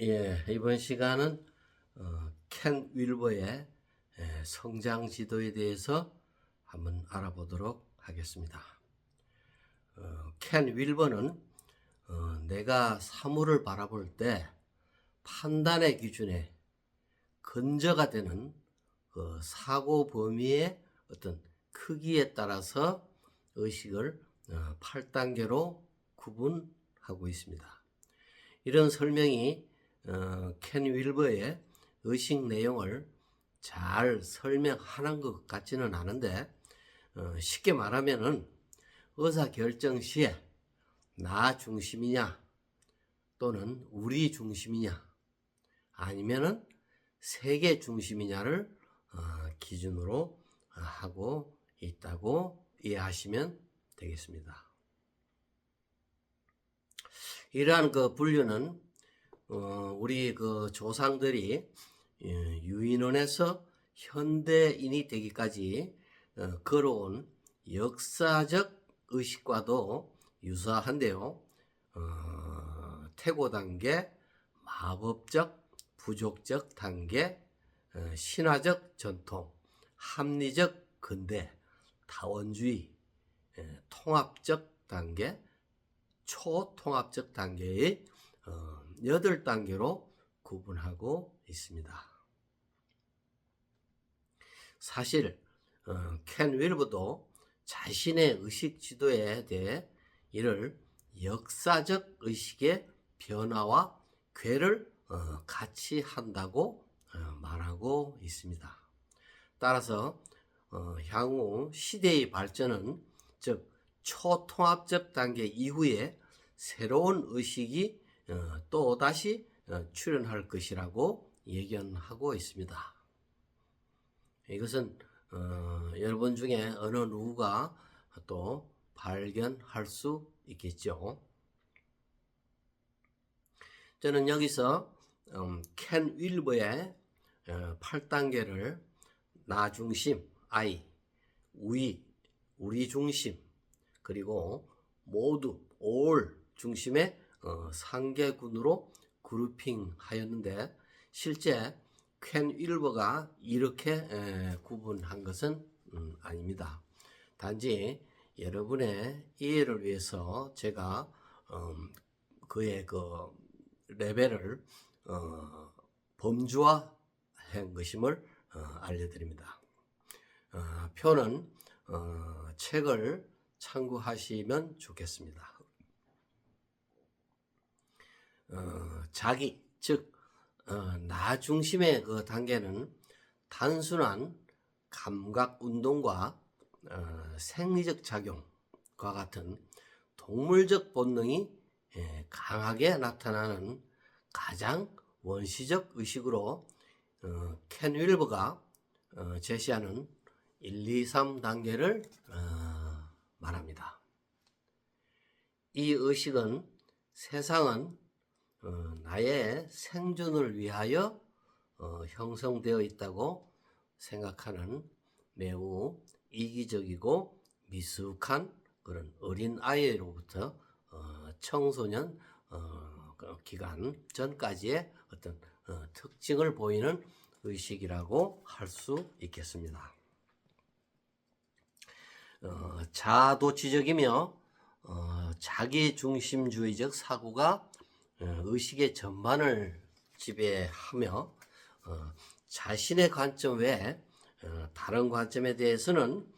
예, 이번 시간은 켄 윌버의 성장 지도에 대해서 한번 알아보도록 하겠습니다. 켄 윌버는 내가 사물을 바라볼 때 판단의 기준에 근저가 되는 그 사고 범위의 어떤 크기에 따라서 의식을 8단계로 구분하고 있습니다. 이런 설명이 켄 윌버의 의식 내용을 잘 설명하는 것 같지는 않은데, 쉽게 말하면은 의사결정 시에 나 중심이냐 또는 우리 중심이냐 아니면은 세계 중심이냐를 기준으로 하고 있다고 이해하시면 되겠습니다. 이러한 그 분류는 우리 그 조상들이 유인원에서 현대인이 되기까지 걸어온 역사적 의식과도 유사한데요. 태고 단계, 마법적, 부족적 단계, 신화적 전통, 합리적 근대, 다원주의, 통합적 단계, 초통합적 단계의 8단계로 구분하고 있습니다. 사실 켄 윌버도 자신의 의식 지도에 대해 이를 역사적 의식의 변화와 궤를 같이 한다고 말하고 있습니다. 따라서 향후 시대의 발전은 즉 초통합적 단계 이후에 새로운 의식이 또다시 출현할 것이라고 예견하고 있습니다. 이것은 여러분 중에 어느 누구가 또 발견할 수 있겠죠. 저는 여기서 켄 윌버의 8단계를 나 중심, I, 우리 중심, 그리고 모두, all 중심의 3개군으로 그룹핑하였는데, 실제 켄 윌버가 이렇게 구분한 것은 아닙니다. 단지 여러분의 이해를 위해서 제가 그의 그 레벨을 범주화한 것임을 알려드립니다. 표는 책을 참고하시면 좋겠습니다. 자기, 즉 나 중심의 그 단계는 단순한 감각 운동과 생리적 작용과 같은 동물적 본능이 강하게 나타나는 가장 원시적 의식으로 켄 윌버가 제시하는 1, 2, 3단계를 말합니다. 이 의식은 세상은 나의 생존을 위하여 형성되어 있다고 생각하는 매우 이기적이고 미숙한 그런 어린 아이로부터 청소년 기간 전까지의 어떤 특징을 보이는 의식이라고 할 수 있겠습니다. 자아도취적이며 자기중심주의적 사고가 의식의 전반을 지배하며 자신의 관점 외에 다른 관점에 대해서는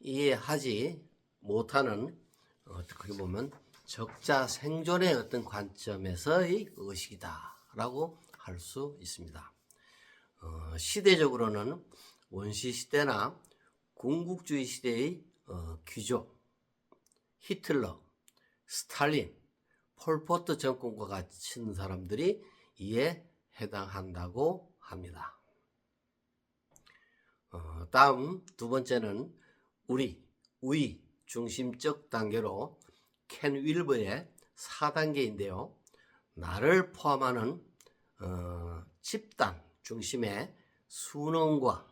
이해하지 못하는 어떻게 보면 적자 생존의 어떤 관점에서의 의식이다라고 할 수 있습니다. 시대적으로는 원시시대나 군국주의 시대의 귀족, 히틀러, 스탈린, 폴포트 정권과 같은 사람들이 이에 해당한다고 합니다. 다음 두 번째는 우위 중심적 단계로 켄 윌버의 4단계인데요. 나를 포함하는 집단 중심의 순응과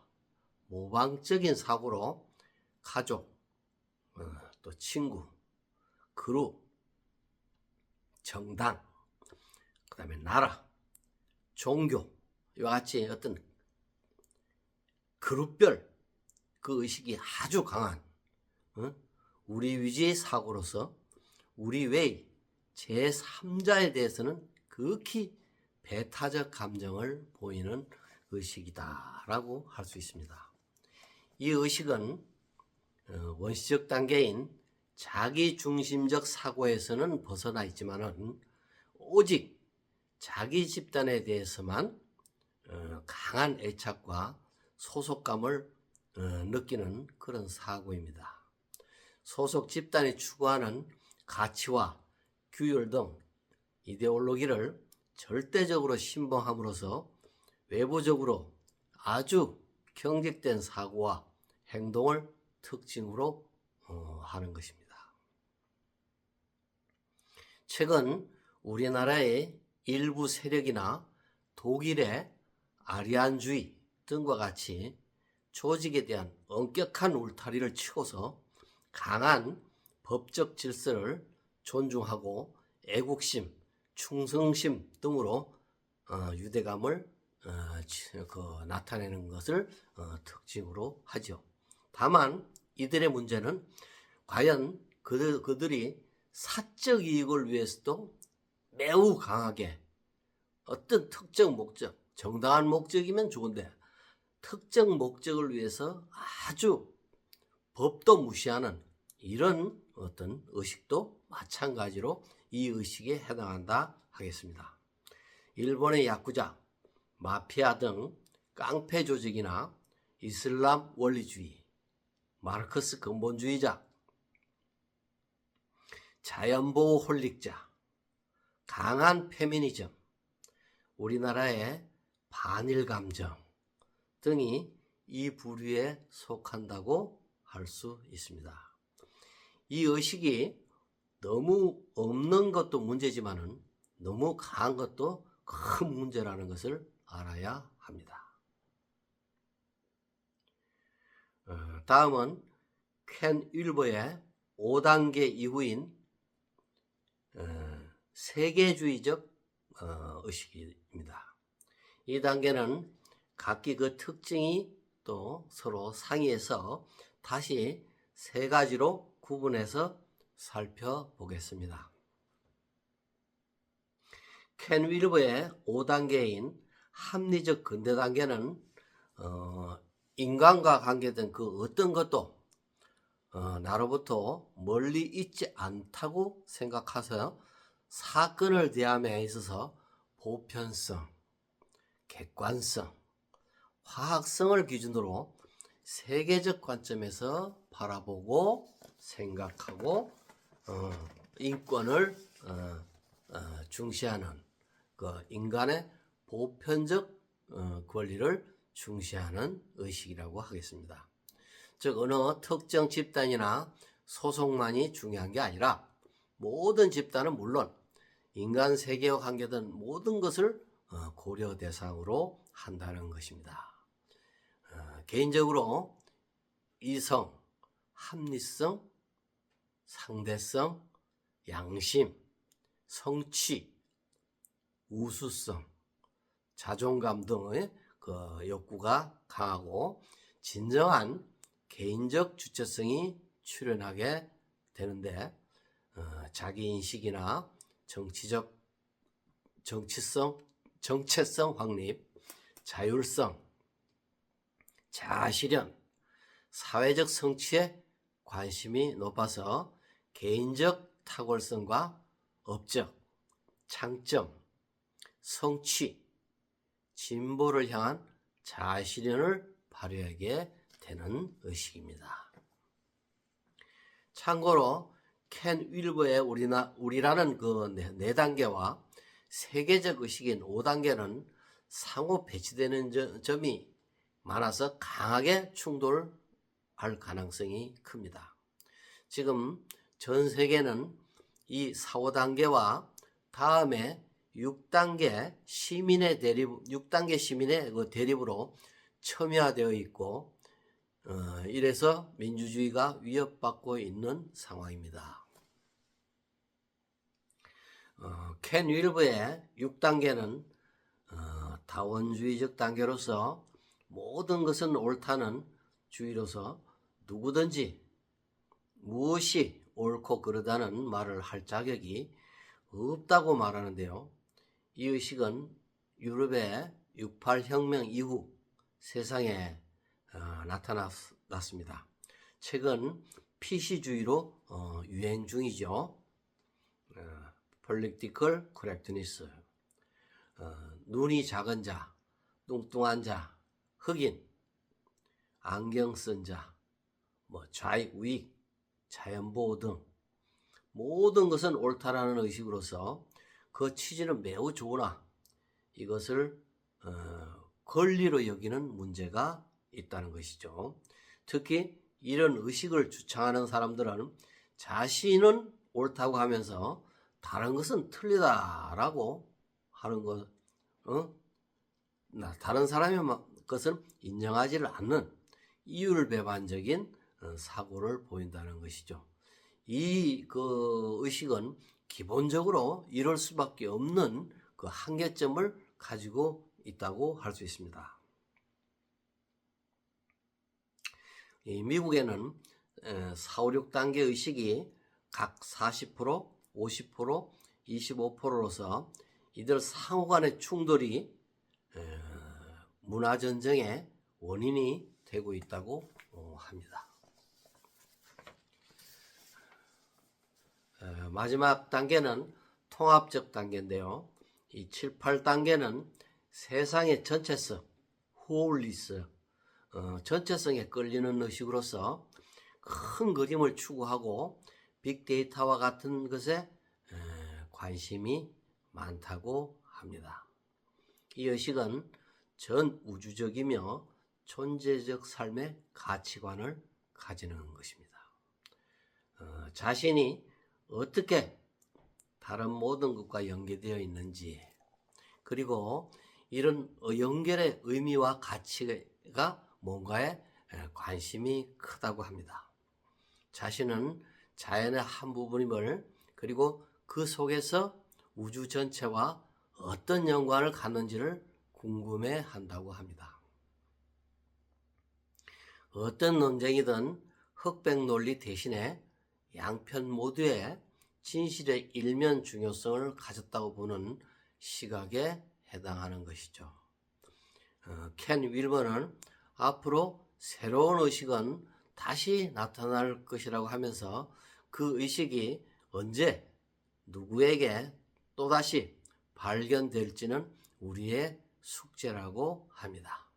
모방적인 사고로 가족, 또 친구, 그룹, 정당, 그 다음에 나라, 종교, 이와 같이 어떤 그룹별 그 의식이 아주 강한 우리 위주의 사고로서 우리 외의 제3자에 대해서는 극히 배타적 감정을 보이는 의식이다라고 할 수 있습니다. 이 의식은 원시적 단계인 자기중심적 사고에서는 벗어나 있지만은 오직 자기 집단에 대해서만 강한 애착과 소속감을 느끼는 그런 사고입니다. 소속 집단이 추구하는 가치와 규율 등 이데올로기를 절대적으로 신봉함으로써 외부적으로 아주 경직된 사고와 행동을 특징으로 하는 것입니다. 최근 우리나라의 일부 세력이나 독일의 아리안주의 등과 같이 조직에 대한 엄격한 울타리를 치고서 강한 법적 질서를 존중하고 애국심, 충성심 등으로 유대감을 나타내는 것을 특징으로 하죠. 다만 이들의 문제는 과연 그들이 사적 이익을 위해서도 매우 강하게 어떤 특정 목적, 정당한 목적이면 좋은데 특정 목적을 위해서 아주 법도 무시하는 이런 어떤 의식도 마찬가지로 이 의식에 해당한다 하겠습니다. 일본의 야쿠자, 마피아 등 깡패 조직이나 이슬람 원리주의, 마르크스 근본주의자, 자연보호 홀릭자, 강한 페미니즘, 우리나라의 반일 감정 등이 이 부류에 속한다고 할 수 있습니다. 이 의식이 너무 없는 것도 문제지만은 너무 강한 것도 큰 문제라는 것을 알아야 합니다. 다음은 켄 윌버의 5단계 이후인 세계주의적 의식입니다. 이 단계는 각기 그 특징이 또 서로 상이해서 다시 세 가지로 구분해서 살펴보겠습니다. 켄 윌버의 5단계인 합리적 근대 단계는 인간과 관계된 그 어떤 것도 나로부터 멀리 있지 않다고 생각해서 사건을 대함에 있어서 보편성, 객관성, 화학성을 기준으로 세계적 관점에서 바라보고 생각하고 인권을 중시하는 그 인간의 보편적 권리를 중시하는 의식이라고 하겠습니다. 즉 어느 특정 집단이나 소속만이 중요한 게 아니라 모든 집단은 물론 인간 세계와 관계된 모든 것을 고려 대상으로 한다는 것입니다. 개인적으로 이성, 합리성, 상대성, 양심, 성취, 우수성, 자존감 등의 그 욕구가 강하고 진정한 개인적 주체성이 출현하게 되는데 자기인식이나 정체성 확립, 자율성, 자아실현, 사회적 성취에 관심이 높아서 개인적 탁월성과 업적, 창점, 성취, 진보를 향한 자아실현을 발휘하게 되는 의식입니다. 참고로 켄 윌버의 우리라는 그 네 단계와 세계적 의식인 5단계는 상호 배치되는 점이 많아서 강하게 충돌할 가능성이 큽니다. 지금 전 세계는 이 4, 5단계와 다음에 6단계 시민의 그 대립으로 첨예화되어 있고 이래서 민주주의가 위협받고 있는 상황입니다. 켄 윌버의 6단계는 다원주의적 단계로서 모든 것은 옳다는 주의로서 누구든지 무엇이 옳고 그르다는 말을 할 자격이 없다고 말하는데요. 이 의식은 유럽의 68혁명 이후 세상에 나타났습니다. 최근 PC주의로 유행 중이죠. Political Correctness. 눈이 작은 자, 뚱뚱한 자, 흑인, 안경 쓴 자, 좌익, 자연보호 등 모든 것은 옳다라는 의식으로서 그 취지는 매우 좋으나 이것을 권리로 여기는 문제가 있다는 것이죠. 특히 이런 의식을 주창하는 사람들은 자신은 옳다고 하면서 다른 것은 틀리다라고 하는 것, 다른 사람의 것을 인정하지를 않는 이율배반적인 사고를 보인다는 것이죠. 이 의식은 기본적으로 이럴 수밖에 없는 그 한계점을 가지고 있다고 할 수 있습니다. 미국에는 4, 5, 6단계 의식이 각 40%, 50%, 25%로서 이들 상호 간의 충돌이 문화전쟁의 원인이 되고 있다고 합니다. 마지막 단계는 통합적 단계인데요. 이 7, 8단계는 세상의 전체성, 홀리스, 전체성에 끌리는 의식으로서 큰 그림을 추구하고 빅데이터와 같은 것에 관심이 많다고 합니다. 이 의식은 전 우주적이며 존재적 삶의 가치관을 가지는 것입니다. 자신이 어떻게 다른 모든 것과 연계되어 있는지, 그리고 이런 연결의 의미와 가치가 뭔가에 관심이 크다고 합니다. 자신은 자연의 한 부분임을, 그리고 그 속에서 우주 전체와 어떤 연관을 갖는지를 궁금해 한다고 합니다. 어떤 논쟁이든 흑백 논리 대신에 양편 모두의 진실의 일면 중요성을 가졌다고 보는 시각에 해당하는 것이죠. 켄 윌버는 앞으로 새로운 의식은 다시 나타날 것이라고 하면서 그 의식이 언제 누구에게 또다시 발견될지는 우리의 숙제라고 합니다.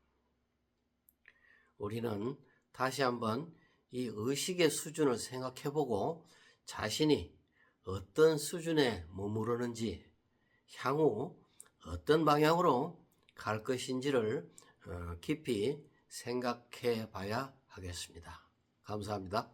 우리는 다시 한번 이 의식의 수준을 생각해보고 자신이 어떤 수준에 머무르는지, 향후 어떤 방향으로 갈 것인지를 깊이 생각해 봐야 하겠습니다. 감사합니다.